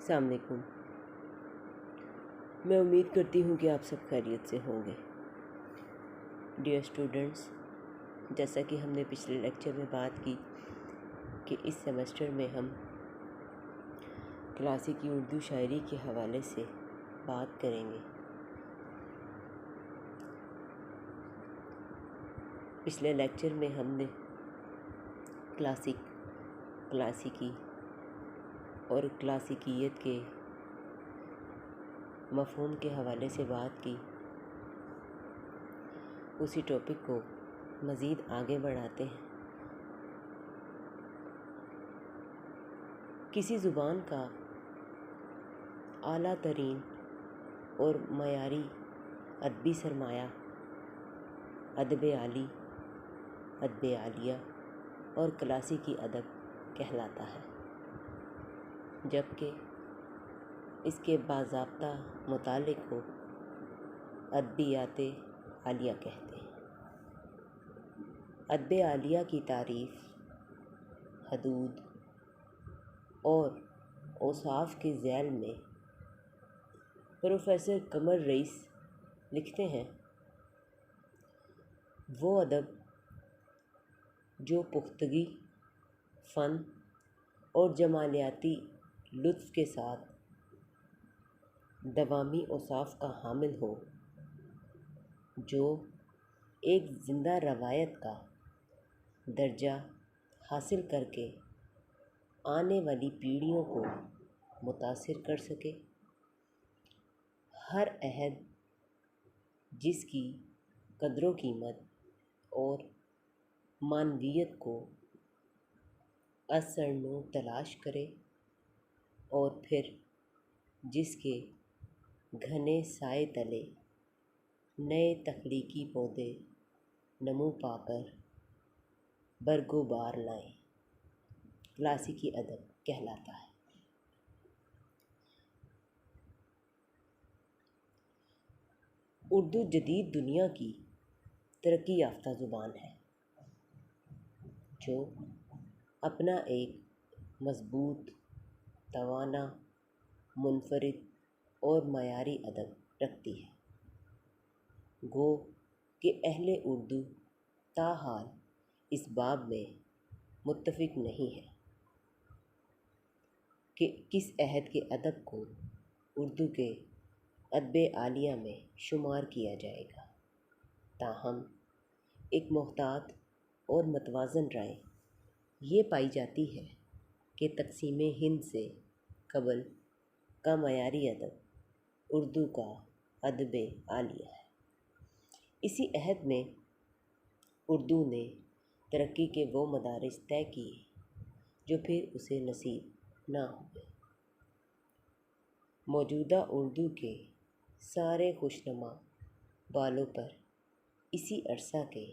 السلام علیکم۔ میں امید کرتی ہوں کہ آپ سب خیریت سے ہوں گے۔ ڈیئر اسٹوڈنٹس، جیسا کہ ہم نے پچھلے لیکچر میں بات کی کہ اس سیمسٹر میں ہم کلاسیکی اردو شاعری کے حوالے سے بات کریں گے۔ پچھلے لیکچر میں ہم نے کلاسیکی اور کلاسیکیت کے مفہوم کے حوالے سے بات کی۔ اسی ٹاپک کو مزید آگے بڑھاتے ہیں۔ کسی زبان کا اعلیٰ ترین اور معیاری ادبی سرمایہ ادب عالی، ادب عالیہ اور کلاسیکی ادب کہلاتا ہے، جبکہ اس کے باضابطہ متعلق کو ادبیات عالیہ کہتے ہیں۔ ادب عالیہ کی تعریف حدود اور اوصاف کے ذیل میں پروفیسر قمر رئیس لکھتے ہیں: وہ ادب جو پختگی، فن اور جمالیاتی لطف کے ساتھ دوامی اوصاف کا حامل ہو، جو ایک زندہ روایت کا درجہ حاصل کر کے آنے والی پیڑھیوں کو متاثر کر سکے، ہر عہد جس کی قدر و قیمت اور معنویت کو از سر نو تلاش کرے، اور پھر جس کے گھنے سائے تلے نئے تخلیقی پودے نمو پا کر برگ و بار لائیں، کلاسیکی ادب کہلاتا ہے۔ اردو جدید دنیا کی ترقی یافتہ زبان ہے، جو اپنا ایک مضبوط، توانا، منفرد اور معیاری ادب رکھتی ہے۔ گو کہ اہل اردو تاحال اس باب میں متفق نہیں ہیں کہ کس عہد کے ادب کو اردو کے ادب عالیہ میں شمار کیا جائے گا۔ تاہم ایک محتاط اور متوازن رائے یہ پائی جاتی ہے کہ تقسیم ہند سے قبل کا معیاری ادب اردو کا ادب عالیہ ہے۔ اسی عہد میں اردو نے ترقی کے وہ مدارج طے کیے جو پھر اسے نصیب نہ ہوئے۔ موجودہ اردو کے سارے خوشنما بالوں پر اسی عرصہ کے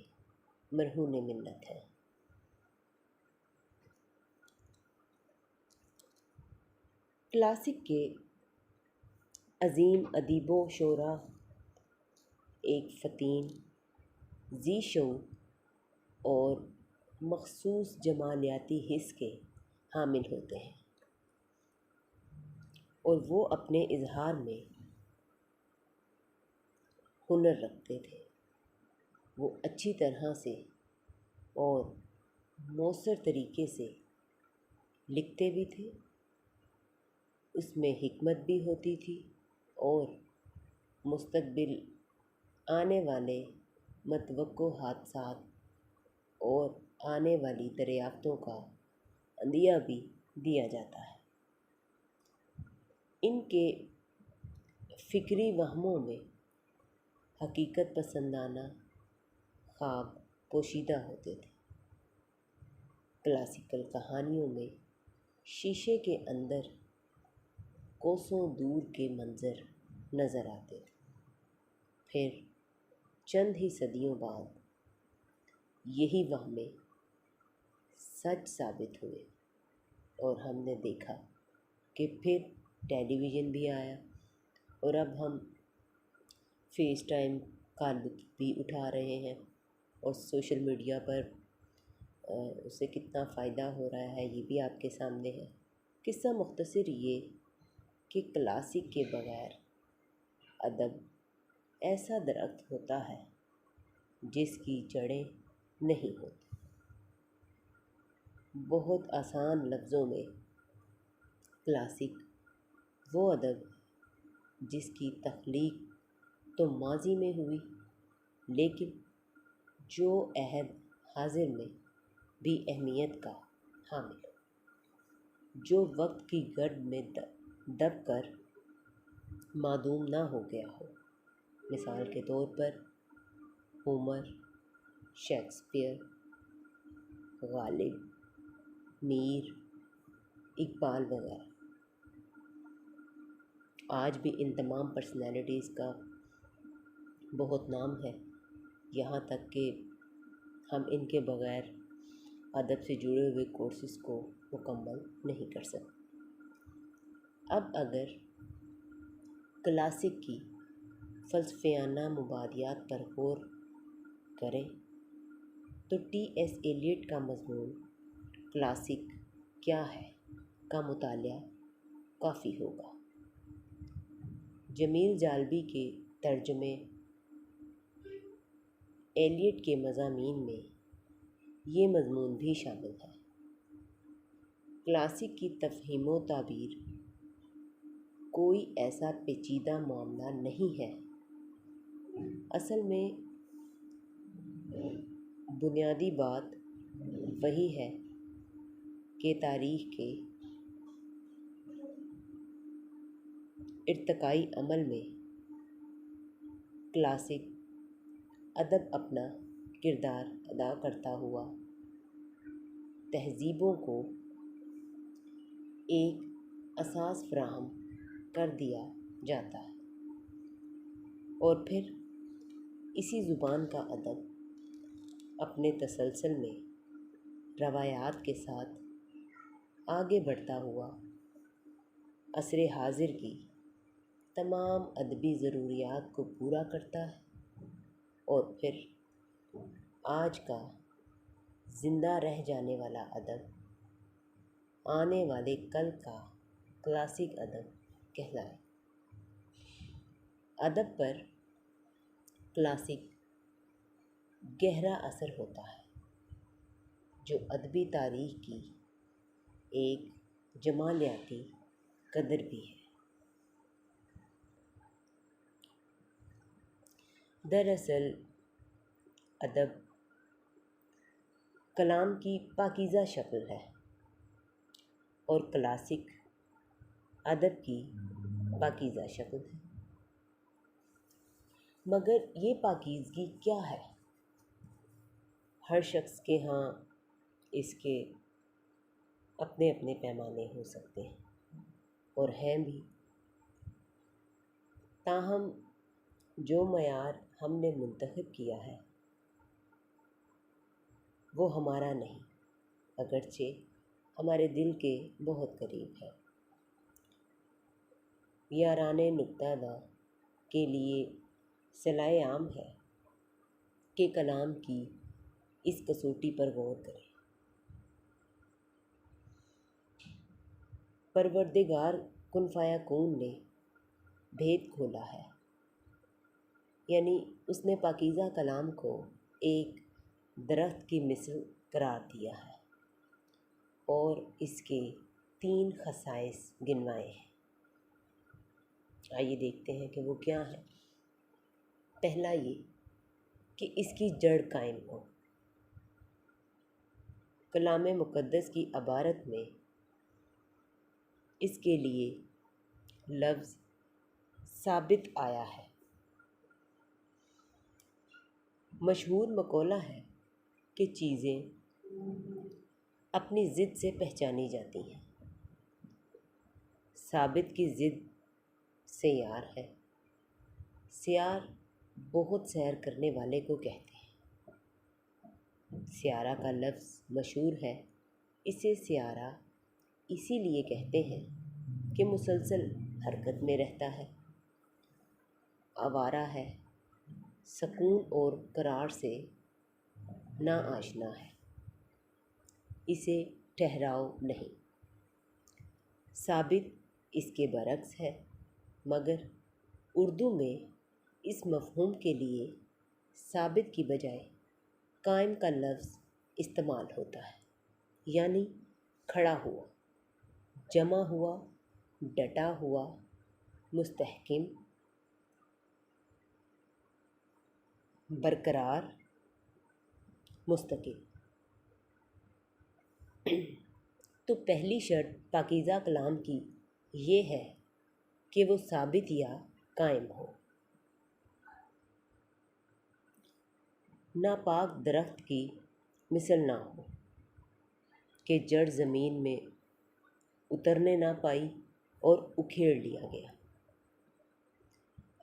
مرہون منت ہیں۔ کلاسک کے عظیم ادیب و شعراء ایک فطین، ذی شعور اور مخصوص جمالیاتی حس کے حامل ہوتے ہیں، اور وہ اپنے اظہار میں ہنر رکھتے تھے۔ وہ اچھی طرح سے اور مؤثر طریقے سے لکھتے بھی تھے، اس میں حکمت بھی ہوتی تھی، اور مستقبل آنے والے متوقع حادثات اور آنے والی دریافتوں کا عندیہ بھی دیا جاتا ہے۔ ان کے فکری وہموں میں حقیقت پسندانہ خواب پوشیدہ ہوتے تھے۔ کلاسیکل کہانیوں میں شیشے کے اندر کوسوں دور کے منظر نظر آتے تھے۔ پھر چند ہی صدیوں بعد یہی وہمیں سچ ثابت ہوئے، اور ہم نے دیکھا کہ پھر ٹیلی ویژن بھی آیا، اور اب ہم فیس ٹائم کا لطف بھی اٹھا رہے ہیں، اور سوشل میڈیا پر اسے کتنا فائدہ ہو رہا ہے یہ بھی آپ کے سامنے ہے۔ قصہ مختصر یہ کہ کلاسک کے بغیر ادب ایسا درخت ہوتا ہے جس کی جڑیں نہیں ہوتی۔ بہت آسان لفظوں میں کلاسک وہ ادب جس کی تخلیق تو ماضی میں ہوئی، لیکن جو عہد حاضر میں بھی اہمیت کا حامل ہو، جو وقت کی گرد میں دب کر معدوم نہ ہو گیا ہو۔ مثال کے طور پر ہومر، شیکسپیئر، غالب، میر، اقبال وغیرہ۔ آج بھی ان تمام پرسنالٹیز کا بہت نام ہے، یہاں تک کہ ہم ان کے بغیر ادب سے جڑے ہوئے کورسز کو مکمل نہیں کر سکتے۔ اب اگر کلاسک کی فلسفیانہ مبادیات پر غور کریں تو ٹی ایس ایلیٹ کا مضمون کلاسک کیا ہے کا مطالعہ کافی ہوگا۔ جمیل جالبی کے ترجمے ایلیٹ کے مضامین میں یہ مضمون بھی شامل ہے۔ کلاسک کی تفہیم و تعبیر کوئی ایسا پیچیدہ معاملہ نہیں ہے۔ اصل میں بنیادی بات وہی ہے کہ تاریخ کے ارتقائی عمل میں کلاسک ادب اپنا کردار ادا کرتا ہوا تہذیبوں کو ایک اساس فراہم کر دیا جاتا ہے، اور پھر اسی زبان کا ادب اپنے تسلسل میں روایات کے ساتھ آگے بڑھتا ہوا عصر حاضر کی تمام ادبی ضروریات کو پورا کرتا ہے، اور پھر آج کا زندہ رہ جانے والا ادب آنے والے کل کا کلاسک ادب کہلائے۔ ادب پر کلاسک گہرا اثر ہوتا ہے، جو ادبی تاریخ کی ایک جمالیاتی قدر بھی ہے۔ دراصل ادب کلام کی پاکیزہ شکل ہے، اور کلاسک ادب کی پاکیزہ شکل ہے۔ مگر یہ پاکیزگی کیا ہے؟ ہر شخص کے ہاں اس کے اپنے اپنے پیمانے ہو سکتے ہیں، اور ہیں بھی، تاہم جو معیار ہم نے منتخب کیا ہے وہ ہمارا نہیں، اگرچہ ہمارے دل کے بہت قریب ہے۔ یاران نکتہ داں کے لیے صلاح عام ہے کہ کلام کی اس کسوٹی پر غور کریں۔ پروردگار کن فیکون نے بھید کھولا ہے، یعنی اس نے پاکیزہ کلام کو ایک درخت کی مثل قرار دیا ہے، اور اس کے 3 خصائص گنوائے ہیں۔ آئیے دیکھتے ہیں کہ وہ کیا ہیں۔ پہلا یہ کہ اس کی جڑ قائم ہو۔ کلام مقدس کی عبارت میں اس کے لیے لفظ ثابت آیا ہے۔ مشہور مقولہ ہے کہ چیزیں اپنی ضد سے پہچانی جاتی ہیں۔ ثابت کی ضد سیار ہے۔ سیار بہت سیر کرنے والے کو کہتے ہیں۔ سیارہ کا لفظ مشہور ہے، اسے سیارہ اسی لیے کہتے ہیں کہ مسلسل حرکت میں رہتا ہے، آوارہ ہے، سکون اور قرار سے نا آشنا ہے، اسے ٹھہراؤ نہیں۔ ثابت اس کے برعکس ہے، مگر اردو میں اس مفہوم کے لیے ثابت کی بجائے قائم کا لفظ استعمال ہوتا ہے، یعنی کھڑا ہوا، جمع ہوا، ڈٹا ہوا، مستحکم، برقرار، مستقل۔ تو پہلی شرط پاکیزہ کلام کی یہ ہے کہ وہ ثابت یا قائم ہو۔ ناپاک درخت کی مثل نہ ہو کہ جڑ زمین میں اترنے نہ پائی اور اکھیڑ لیا گیا،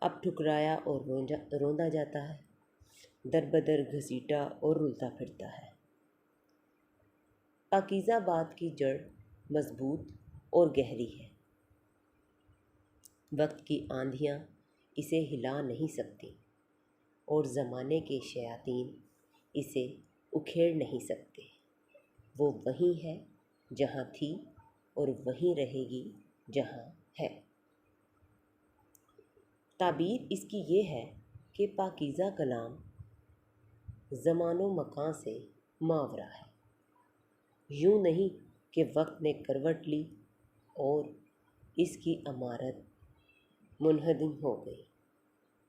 اب ٹھکرایا اور روندا جاتا ہے، در بدر گھسیٹا اور رلتا پھرتا ہے۔ پاکیزہ بات کی جڑ مضبوط اور گہری ہے، وقت کی آندھیاں اسے ہلا نہیں سکتی اور زمانے کے شیاطین اسے اکھیڑ نہیں سکتے۔ وہ وہیں ہے جہاں تھی اور وہیں رہے گی جہاں ہے۔ تعبیر اس کی یہ ہے کہ پاکیزہ کلام زمان و مکان سے ماورا ہے، یوں نہیں کہ وقت نے کروٹ لی اور اس کی عمارت منہدم ہو گئی،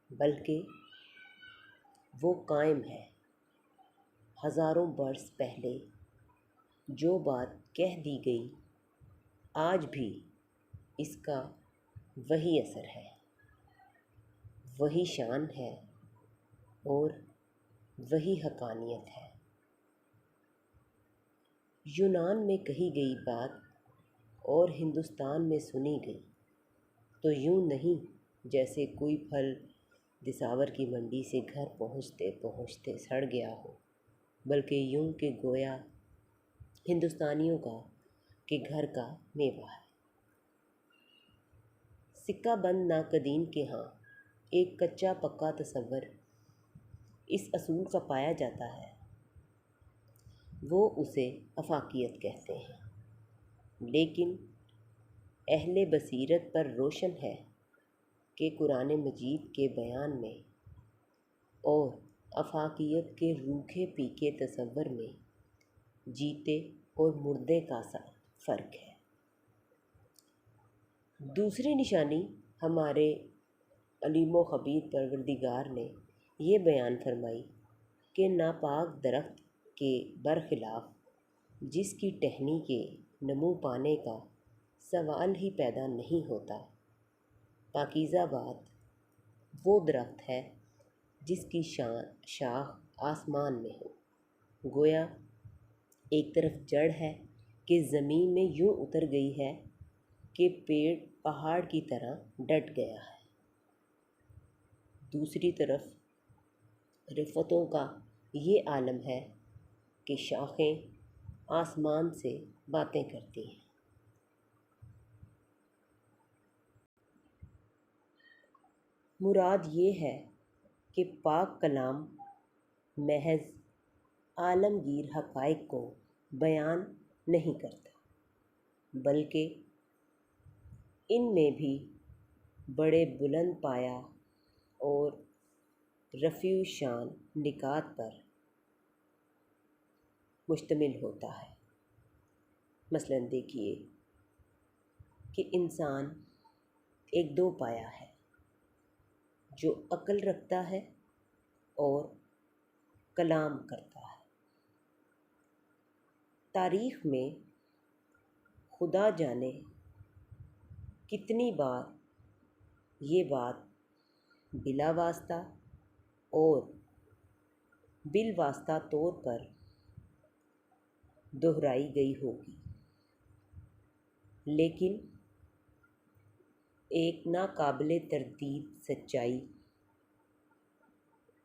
بلکہ وہ قائم ہے۔ ہزاروں برس پہلے جو بات کہہ دی گئی آج بھی اس کا وہی اثر ہے، وہی شان ہے اور وہی حقانیت ہے۔ یونان میں کہی گئی بات اور ہندوستان میں سنی گئی تو یوں نہیں جیسے کوئی پھل دساور کی منڈی سے گھر پہنچتے پہنچتے سڑ گیا ہو، بلکہ یوں کہ گویا ہندوستانیوں کا کہ گھر کا میوہ ہے۔ سکہ بند ناقدین کے ہاں ایک کچا پکا تصور اس اصول کا پایا جاتا ہے، وہ اسے آفاقیت کہتے ہیں، لیکن اہل بصیرت پر روشن ہے کہ قرآن مجید کے بیان میں اور آفاقیت کے روکھے پھیکے تصور میں جیتے اور مردے کا سا فرق ہے۔ دوسری نشانی ہمارے علیم و خبیر پروردگار نے یہ بیان فرمائی کہ ناپاک درخت کے برخلاف جس کی ٹہنی کے نمو پانے کا سوال ہی پیدا نہیں ہوتا، پاکیزہ بات وہ درخت ہے جس کی شاخ آسمان میں ہو، گویا ایک طرف جڑ ہے کہ زمین میں یوں اتر گئی ہے کہ پیڑ پہاڑ کی طرح ڈٹ گیا ہے، دوسری طرف رفتوں کا یہ عالم ہے کہ شاخیں آسمان سے باتیں کرتی ہیں۔ مراد یہ ہے کہ پاک کلام محض عالمگیر حقائق کو بیان نہیں کرتا، بلکہ ان میں بھی بڑے بلند پایہ اور رفیع الشان نکات پر مشتمل ہوتا ہے۔ مثلاً دیکھیے کہ انسان ایک دو پایہ ہے، جو عقل رکھتا ہے اور کلام کرتا ہے۔ تاریخ میں خدا جانے کتنی بار یہ بات بلا واسطہ اور بالواسطہ طور پر دہرائی گئی ہوگی، لیکن ایک ناقابل تردید سچائی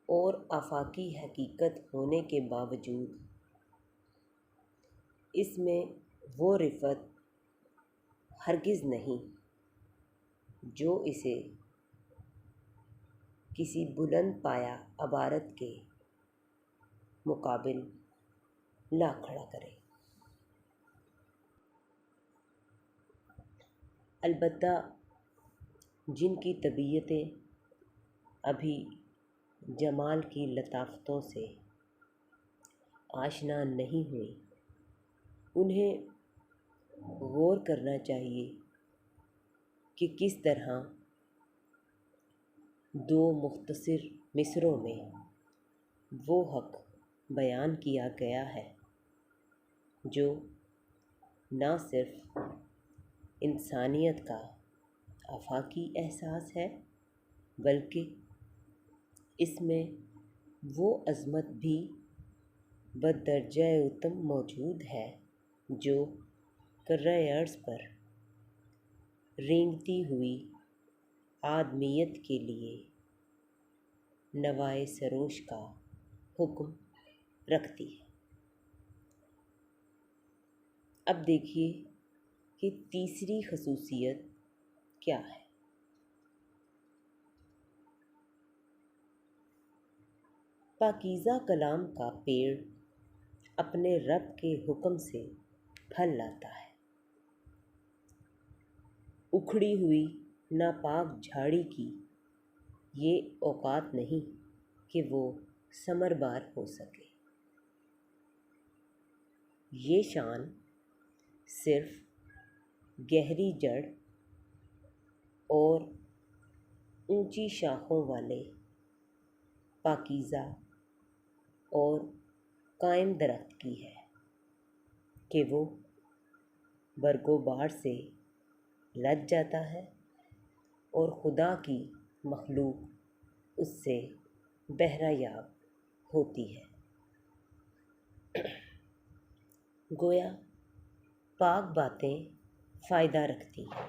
اور آفاقی حقیقت ہونے کے باوجود اس میں وہ رفت ہرگز نہیں جو اسے کسی بلند پایہ عبارت کے مقابل لا کھڑا کرے۔ البتہ جن کی طبیعتیں ابھی جمال کی لطافتوں سے آشنا نہیں ہوئیں، انہیں غور کرنا چاہیے کہ کس طرح دو مختصر مصروں میں وہ حق بیان کیا گیا ہے جو نہ صرف انسانیت کا آفاقی احساس ہے، بلکہ اس میں وہ عظمت بھی بدرجہ اتم موجود ہے جو کرۂ ارض پر رینگتی ہوئی آدمیت کے لیے نوائے سروش کا حکم رکھتی ہے۔ اب دیکھیے کہ تیسری خصوصیت کیا ہے۔ پاکیزہ کلام کا پیڑ اپنے رب کے حکم سے پھل لاتا ہے۔ اکھڑی ہوئی ناپاک جھاڑی کی یہ اوقات نہیں کہ وہ ثمربار ہو سکے۔ یہ شان صرف گہری جڑ اور اونچی شاخوں والے پاکیزہ اور قائم درخت کی ہے کہ وہ برگ و بار سے لد جاتا ہے اور خدا کی مخلوق اس سے بہرہ یاب ہوتی ہے۔ گویا پاک باتیں فائدہ رکھتی ہیں۔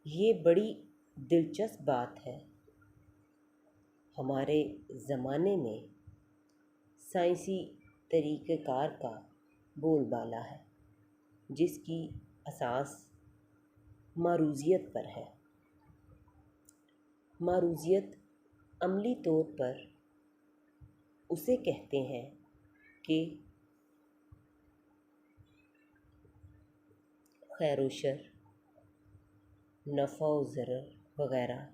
یہ بڑی دلچسپ بات ہے۔ ہمارے زمانے میں سائنسی طریقہ کار کا بول بالا ہے جس کی اساس معروضیت پر ہے۔ معروضیت عملی طور پر اسے کہتے ہیں کہ خیر و شر، نفع و ضرر وغیرہ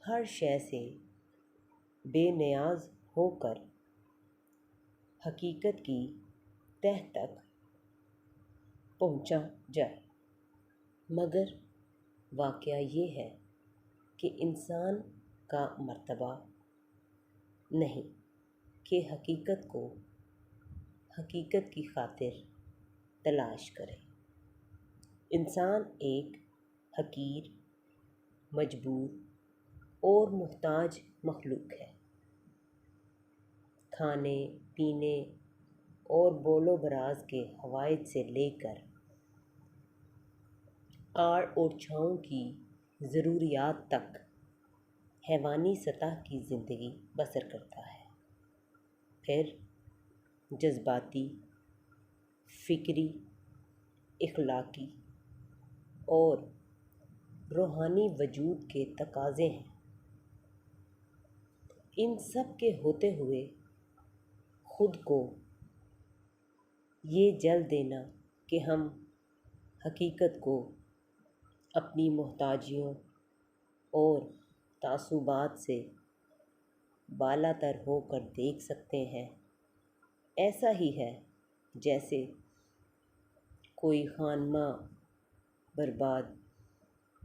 ہر شے سے بے نیاز ہو کر حقیقت کی تہ تک پہنچا جائے۔ مگر واقعہ یہ ہے کہ انسان کا مرتبہ نہیں کہ حقیقت کی خاطر تلاش کرے۔ انسان ایک حقیر، مجبور اور محتاج مخلوق ہے۔ کھانے پینے اور بول و براز کے حوائج سے لے کر آڑ اور چھاؤں کی ضروریات تک حیوانی سطح کی زندگی بسر کرتا ہے۔ پھر جذباتی، فکری، اخلاقی اور روحانی وجود کے تقاضے ہیں۔ ان سب کے ہوتے ہوئے خود کو یہ جل دینا کہ ہم حقیقت کو اپنی محتاجیوں اور تعصبات سے بالا تر ہو کر دیکھ سکتے ہیں، ایسا ہی ہے جیسے کوئی خانماں برباد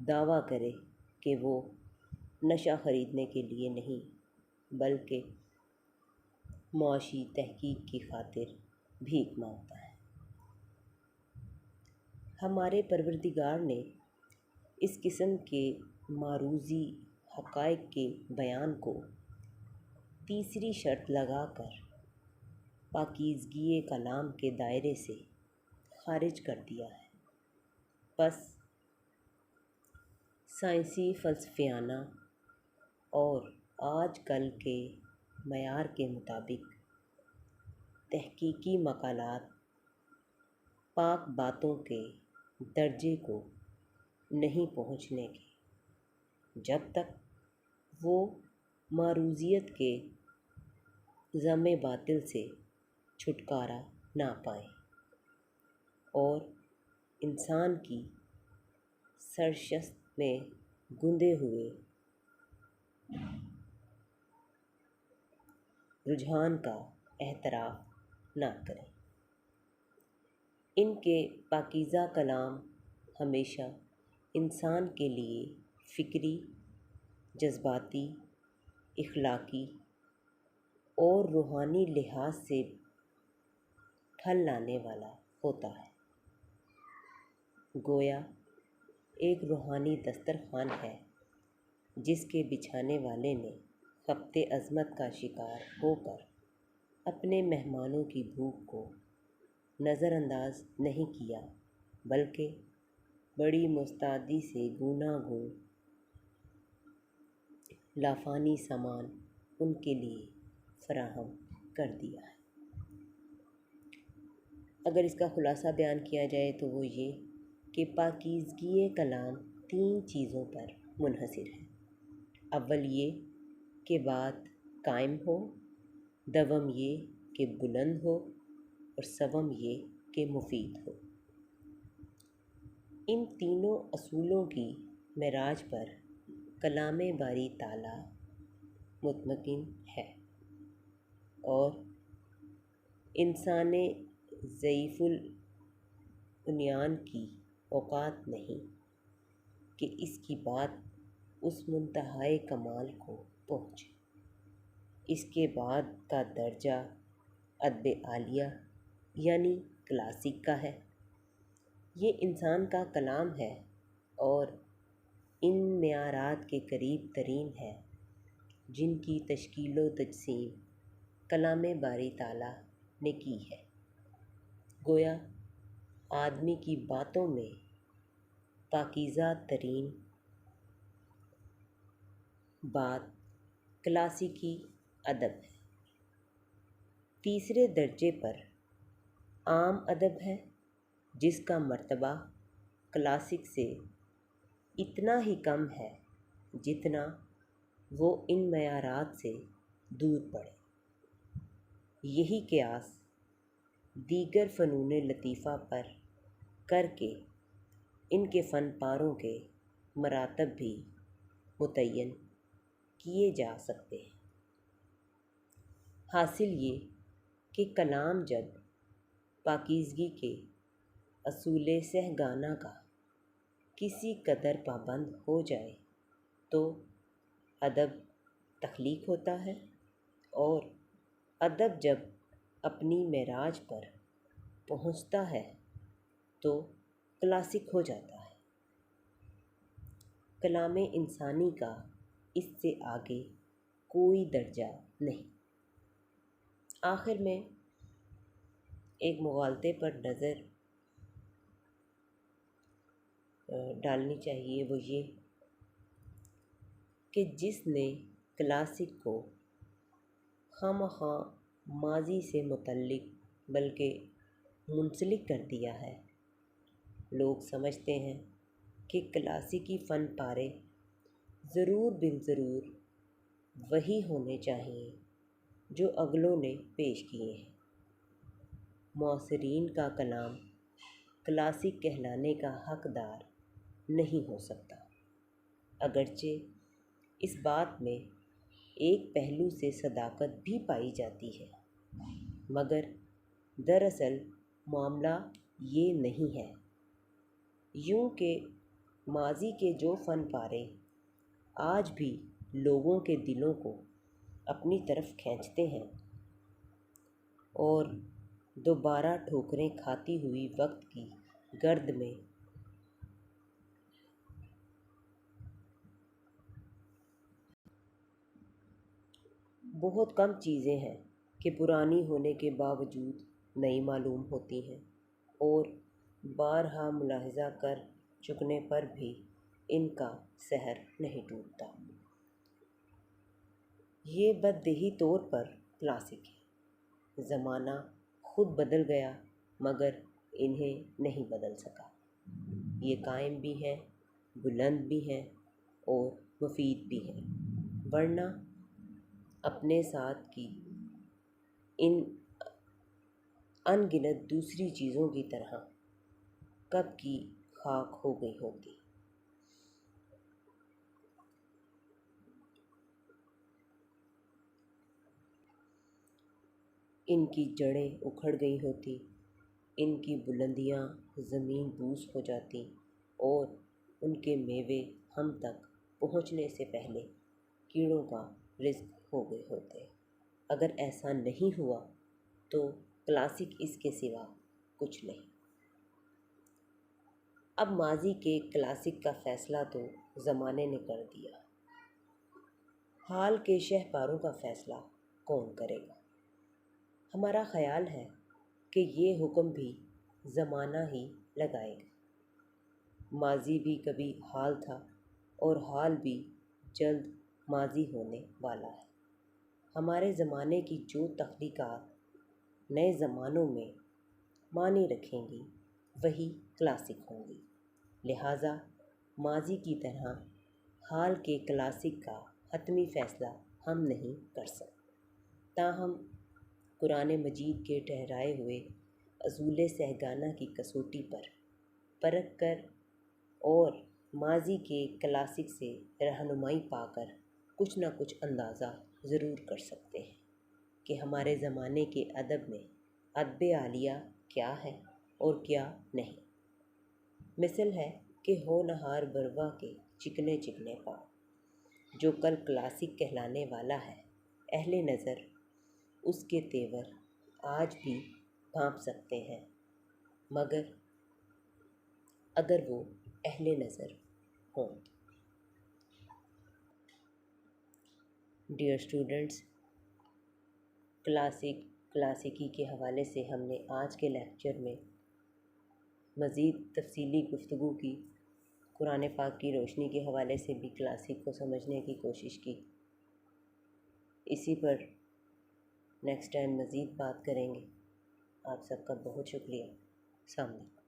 دعویٰ کرے کہ وہ نشہ خریدنے کے لیے نہیں بلکہ معاشی تحقیق کی خاطر بھیک مانگتا ہے۔ ہمارے پروردگار نے اس قسم کے معروضی حقائق کے بیان کو تیسری شرط لگا کر پاکیزگی کلام کے دائرے سے خارج کر دیا ہے۔ پس سائنسی فلسفیانہ اور آج کل کے معیار کے مطابق تحقیقی مقالات پاک باتوں کے درجے کو نہیں پہنچنے گے جب تک وہ معروضیت کے ذم باطل سے چھٹکارا نہ پائیں اور انسان کی سرشست میں گندے ہوئے رجحان کا احتراف نہ کریں۔ ان کے پاکیزہ کلام ہمیشہ انسان کے لیے فکری، جذباتی، اخلاقی اور روحانی لحاظ سے پھل لانے والا ہوتا ہے۔ گویا ایک روحانی دسترخوان ہے جس کے بچھانے والے نے خبط عظمت کا شکار ہو کر اپنے مہمانوں کی بھوک کو نظر انداز نہیں کیا، بلکہ بڑی مستعدی سے گوناگون لافانی سامان ان کے لیے فراہم کر دیا ہے۔ اگر اس کا خلاصہ بیان کیا جائے تو وہ یہ کہ پاکیزگی کلام 3 چیزوں پر منحصر ہے۔ اول یہ کہ بات قائم ہو، دوم یہ کہ بلند ہو، اور سوم یہ کہ مفید ہو۔ ان تینوں اصولوں کی معراج پر کلام باری تعالیٰ مطمئن ہے، اور انسان ضعیف البنیان کی اوقات نہیں کہ اس کی بات اس منتہائے کمال کو پہنچے۔ اس کے بعد کا درجہ ادب عالیہ یعنی کلاسک کا ہے۔ یہ انسان کا کلام ہے اور ان معیارات کے قریب ترین ہے جن کی تشکیل و تجسیم کلام باری تعالیٰ نے کی ہے۔ گویا آدمی کی باتوں میں پاکیزہ ترین بات کلاسیکی ادب ہے۔ تیسرے درجے پر عام ادب ہے جس کا مرتبہ کلاسک سے اتنا ہی کم ہے جتنا وہ ان معیارات سے دور پڑے۔ یہی قیاس دیگر فنون لطیفہ پر کر کے ان کے فن پاروں کے مراتب بھی متعین کیے جا سکتے ہیں۔ حاصل یہ کہ کلام جب پاکیزگی کے اصول سہگانہ کا کسی قدر پابند ہو جائے تو ادب تخلیق ہوتا ہے، اور ادب جب اپنی معراج پر پہنچتا ہے تو کلاسک ہو جاتا ہے۔ کلام انسانی کا اس سے آگے کوئی درجہ نہیں۔ آخر میں ایک مغالطے پر نظر ڈالنی چاہیے، وہ یہ کہ جس نے کلاسک کو خواہ ماضی سے متعلق بلکہ منسلک کر دیا ہے۔ لوگ سمجھتے ہیں کہ کلاسیکی فن پارے ضرور بالضرور وہی ہونے چاہئیں جو اگلوں نے پیش کیے ہیں۔ معاصرین کا کلام کلاسک کہلانے کا حقدار نہیں ہو سکتا، اگرچہ اس بات میں ایک پہلو سے صداقت بھی پائی جاتی ہے، مگر دراصل معاملہ یہ نہیں ہے۔ یوں کہ ماضی کے جو فن پارے آج بھی لوگوں کے دلوں کو اپنی طرف کھینچتے ہیں اور دوبارہ ٹھوکریں کھاتی ہوئی وقت کی گرد میں بہت کم چیزیں ہیں کہ پرانی ہونے کے باوجود نئی معلوم ہوتی ہیں، اور بارہا ملاحظہ کر چکنے پر بھی ان کا سحر نہیں ٹوٹتا۔ یہ بدیہی طور پر کلاسک ہے۔ زمانہ خود بدل گیا مگر انہیں نہیں بدل سکا۔ یہ قائم بھی ہیں، بلند بھی ہیں اور مفید بھی ہیں، ورنہ اپنے ساتھ کی ان گنت دوسری چیزوں کی طرح کب کی خاک ہو گئی ہوتی۔ ان کی جڑیں اکھڑ گئی ہوتی، ان کی بلندیاں زمین بوس ہو جاتی اور ان کے میوے ہم تک پہنچنے سے پہلے کیڑوں کا رزق ہو گئے ہوتے۔ اگر ایسا نہیں ہوا تو کلاسک اس کے سوا کچھ نہیں۔ اب ماضی کے کلاسک کا فیصلہ تو زمانے نے کر دیا، حال کے شہپاروں کا فیصلہ کون کرے گا؟ ہمارا خیال ہے کہ یہ حکم بھی زمانہ ہی لگائے گا۔ ماضی بھی کبھی حال تھا اور حال بھی جلد ماضی ہونے والا ہے۔ ہمارے زمانے کی جو تخلیقات نئے زمانوں میں معنی رکھیں گی وہی کلاسک ہوں گی۔ لہٰذا ماضی کی طرح حال کے کلاسک کا حتمی فیصلہ ہم نہیں کر سکتے، تاہم قرآن مجید کے ٹھہرائے ہوئے اصول سہگانہ کی کسوٹی پر پرکھ کر اور ماضی کے کلاسک سے رہنمائی پا کر کچھ نہ کچھ اندازہ ضرور کر سکتے ہیں کہ ہمارے زمانے کے ادب میں ادب عالیہ کیا ہے اور کیا نہیں۔ مثل ہے کہ ہونہار بروا کے چکنے چکنے پاؤں، جو کل کلاسک کہلانے والا ہے، اہل نظر اس کے تیور آج بھی بھانپ سکتے ہیں، مگر اگر وہ اہل نظر ہوں۔ ڈیئر اسٹوڈنٹس، کلاسیکی کے حوالے سے ہم نے آج کے لیکچر میں مزید تفصیلی گفتگو کی، قرآن پاک کی روشنی کے حوالے سے بھی کلاسک کو سمجھنے کی کوشش کی۔ اسی پر نیکسٹ ٹائم مزید بات کریں گے۔ آپ سب کا بہت شکریہ۔ السلام علیکم۔